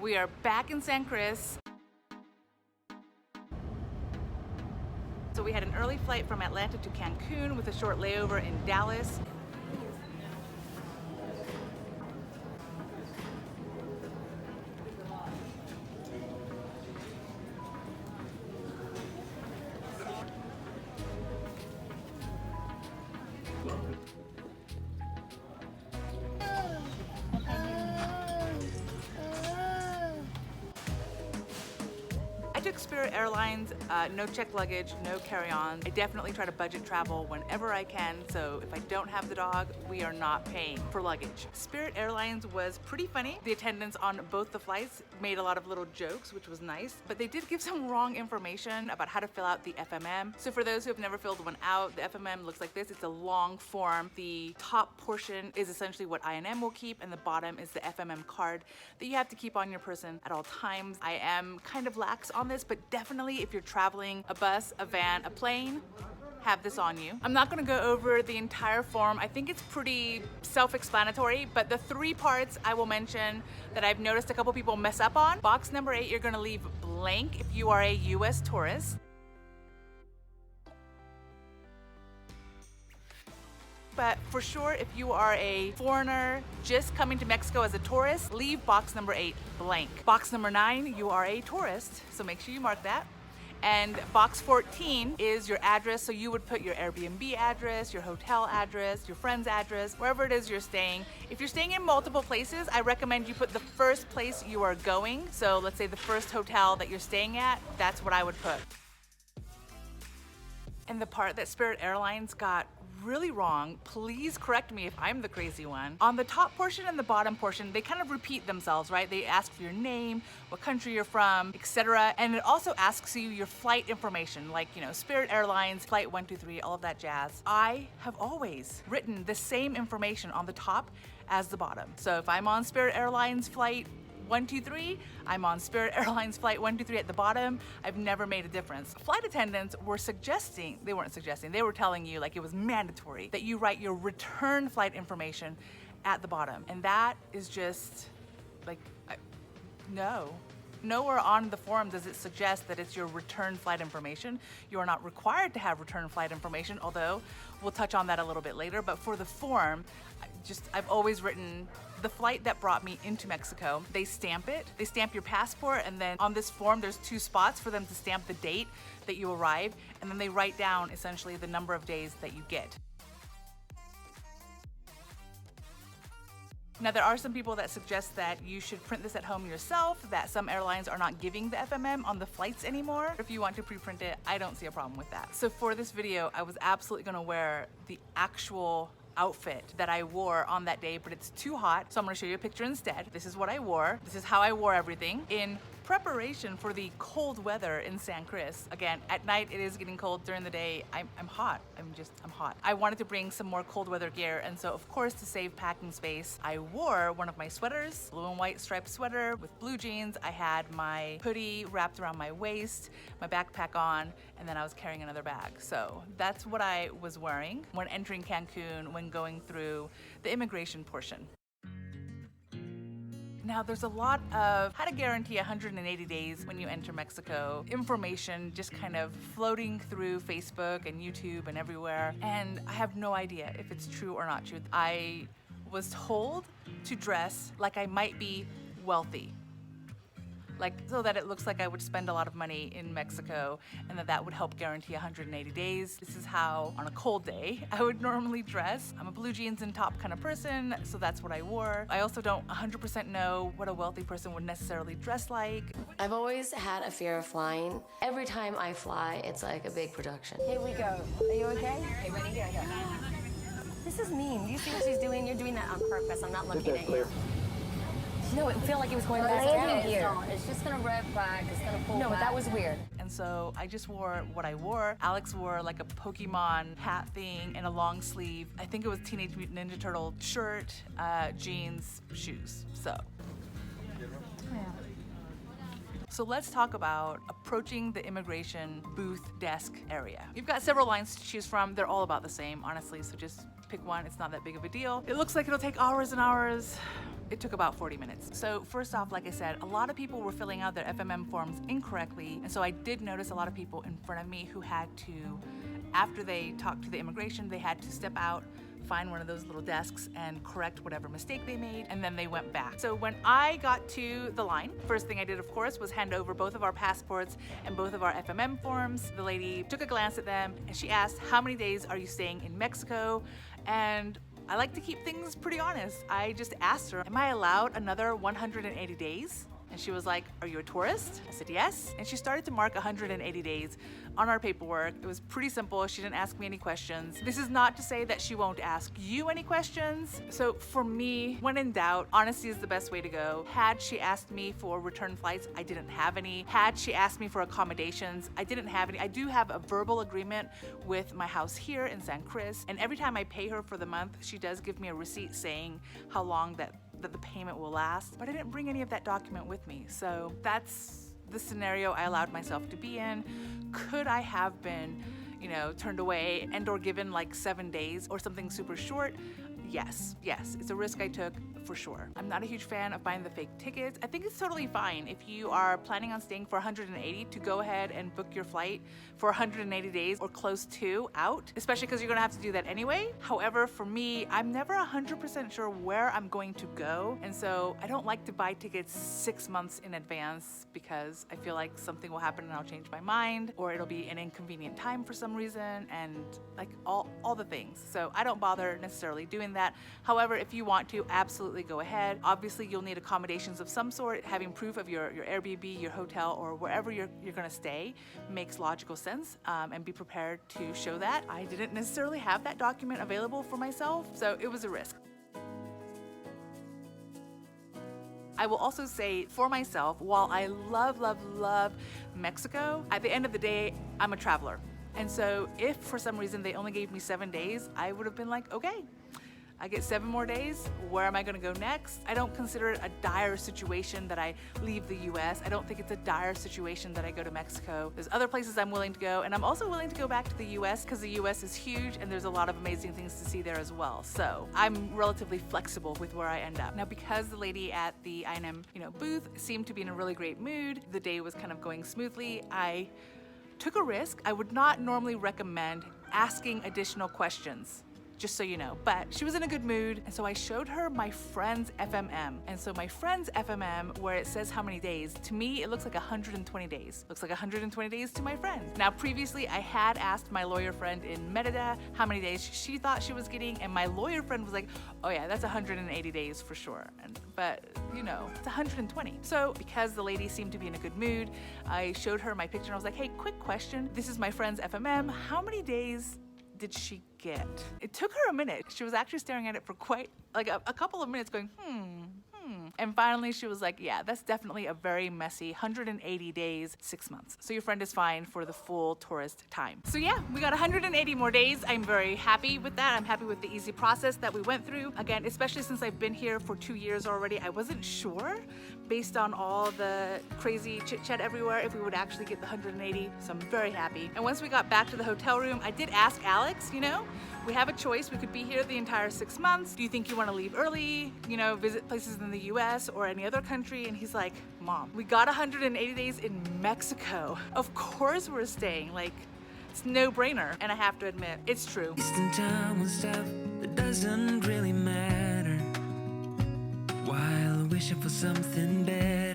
We are back in San Cris. So we had an early flight from Atlanta to Cancun with a short layover in Dallas. I took Spirit Airlines, no checked luggage, no carry-on. I definitely try to budget travel whenever I can, so if I don't have the dog, we are not paying for luggage. Spirit Airlines was pretty funny. The attendants on both the flights made a lot of little jokes, which was nice, but they did give some wrong information about how to fill out the FMM. So for those who have never filled one out, the FMM looks like this. It's a long form. The top portion is essentially what INM will keep, and the bottom is the FMM card that you have to keep on your person at all times. I am kind of lax on this, but definitely if you're traveling a bus, a van, a plane, have this on you. I'm not gonna go over the entire form. I think it's pretty self-explanatory, but the 3 parts I will mention that I've noticed a couple people mess up on. Box number 8, you're gonna leave blank if you are a US tourist. But for sure, if you are a foreigner just coming to Mexico as a tourist, leave box number 8 blank. Box number 9, you are a tourist, so make sure you mark that. And box 14 is your address, so you would put your Airbnb address, your hotel address, your friend's address, wherever it is you're staying. If you're staying in multiple places, I recommend you put the first place you are going. So let's say the first hotel that you're staying at, that's what I would put. And the part that Spirit Airlines got really wrong, please correct me if I'm the crazy one. On the top portion and the bottom portion, they kind of repeat themselves, right? They ask for your name, what country you're from, etc. And it also asks you your flight information, like, you know, Spirit Airlines, flight 123, all of that jazz. I have always written the same information on the top as the bottom. So if I'm on Spirit Airlines flight 123, I'm on Spirit Airlines flight 123 at the bottom. I've never made a difference. Flight attendants were suggesting, they weren't suggesting, they were telling you like it was mandatory that you write your return flight information at the bottom. And that is just like, no. Nowhere on the form does it suggest that it's your return flight information. You are not required to have return flight information, although we'll touch on that a little bit later. But for the form, I've always written the flight that brought me into Mexico. They stamp it, they stamp your passport, and then on this form, there's 2 spots for them to stamp the date that you arrive, and then they write down essentially the number of days that you get. Now, there are some people that suggest that you should print this at home yourself, that some airlines are not giving the FMM on the flights anymore. If you want to pre-print it, I don't see a problem with that. So for this video, I was absolutely gonna wear the actual outfit that I wore on that day, but it's too hot, so I'm gonna show you a picture instead. This is what I wore. This is how I wore everything in preparation for the cold weather in San Cris. Again, at night it is getting cold. During the day, I'm hot. I'm hot. I wanted to bring some more cold weather gear, and so of course, to save packing space, I wore one of my sweaters, blue and white striped sweater with blue jeans. I had my hoodie wrapped around my waist, my backpack on, and then I was carrying another bag. So that's what I was wearing when entering Cancun, when going through the immigration portion. Now, there's a lot of how to guarantee 180 days when you enter Mexico information just kind of floating through Facebook and YouTube and everywhere, and I have no idea if it's true or not true. I was told to dress like I might be wealthy, like so that it looks like I would spend a lot of money in Mexico and that would help guarantee 180 days. This is how, on a cold day, I would normally dress. I'm a blue jeans and top kind of person, so that's what I wore. I also don't 100% know what a wealthy person would necessarily dress like. I've always had a fear of flying. Every time I fly, it's like a big production. Here we go. Are you okay? Okay, ready? Here I go. This is mean. Do you see what she's doing? You're doing that on purpose. I'm not looking at you. No, it felt like it was going back down here. It's just gonna rev back, it's gonna pull back. No, that was weird. And so I just wore what I wore. Alex wore like a Pokemon hat thing and a long sleeve, I think it was Teenage Mutant Ninja Turtle shirt, jeans, shoes, so. So let's talk about approaching the immigration booth desk area. You've got several lines to choose from. They're all about the same, honestly, so just pick one. It's not that big of a deal. It looks like it'll take hours and hours. It took about 40 minutes. So first off, like I said, a lot of people were filling out their FMM forms incorrectly. And so I did notice a lot of people in front of me who had to, after they talked to the immigration, they had to step out, find one of those little desks and correct whatever mistake they made, and then they went back. So when I got to the line, first thing I did, of course, was hand over both of our passports and both of our FMM forms. The lady took a glance at them and she asked, how many days are you staying in Mexico? And I like to keep things pretty honest. I just asked her, am I allowed another 180 days? And she was like, are you a tourist? I said, yes. And she started to mark 180 days on our paperwork. It was pretty simple. She didn't ask me any questions. This is not to say that she won't ask you any questions. So for me, when in doubt, honesty is the best way to go. Had she asked me for return flights, I didn't have any. Had she asked me for accommodations, I didn't have any. I do have a verbal agreement with my house here in San Cris. And every time I pay her for the month, she does give me a receipt saying how long that the payment will last, but I didn't bring any of that document with me. So that's the scenario I allowed myself to be in. Could I have been, turned away and or given like 7 days or something super short? Yes, it's a risk I took for sure. I'm not a huge fan of buying the fake tickets. I think it's totally fine if you are planning on staying for 180 to go ahead and book your flight for 180 days or close to out, especially because you're gonna have to do that anyway. However, for me, I'm never 100% sure where I'm going to go. And so I don't like to buy tickets 6 months in advance because I feel like something will happen and I'll change my mind, or it'll be an inconvenient time for some reason, and like all the things. So I don't bother necessarily doing that. However, if you want to, absolutely go ahead. Obviously, you'll need accommodations of some sort. Having proof of your Airbnb, your hotel, or wherever you're gonna stay makes logical sense, and be prepared to show that. I didn't necessarily have that document available for myself, so it was a risk. I will also say for myself, while I love Mexico, at the end of the day, I'm a traveler. And so if for some reason they only gave me 7 days, I would have been like, okay, I get 7 more days. Where am I gonna go next? I don't consider it a dire situation that I leave the US. I don't think it's a dire situation that I go to Mexico. There's other places I'm willing to go, and I'm also willing to go back to the US because the US is huge and there's a lot of amazing things to see there as well. So I'm relatively flexible with where I end up. Now, because the lady at the I&M booth seemed to be in a really great mood, the day was kind of going smoothly, I took a risk. I would not normally recommend asking additional questions, just so you know, but she was in a good mood, and so I showed her my friend's FMM. And so my friend's FMM, where it says how many days, to me it looks like 120 days. Looks like 120 days to my friend. Now previously I had asked my lawyer friend in Merida how many days she thought she was getting, and my lawyer friend was like, oh yeah, that's 180 days for sure. But it's 120. So because the lady seemed to be in a good mood, I showed her my picture and I was like, hey, quick question. This is my friend's FMM. How many days did she get? It took her a minute. She was actually staring at it for quite like a couple of minutes going, And finally she was like, yeah, that's definitely a very messy 180 days, 6 months. So your friend is fine for the full tourist time. So yeah, we got 180 more days. I'm very happy with that. I'm happy with the easy process that we went through. Again, especially since I've been here for 2 years already, I wasn't sure based on all the crazy chit chat everywhere if we would actually get the 180. So I'm very happy. And once we got back to the hotel room, I did ask Alex, we have a choice. We could be here the entire 6 months. Do you think you want to leave early, visit places in the US or any other country? And he's like, Mom, we got 180 days in Mexico. Of course we're staying. Like, it's no brainer. And I have to admit, it's true. Wasting time on stuff that doesn't really matter, while wishing for something better.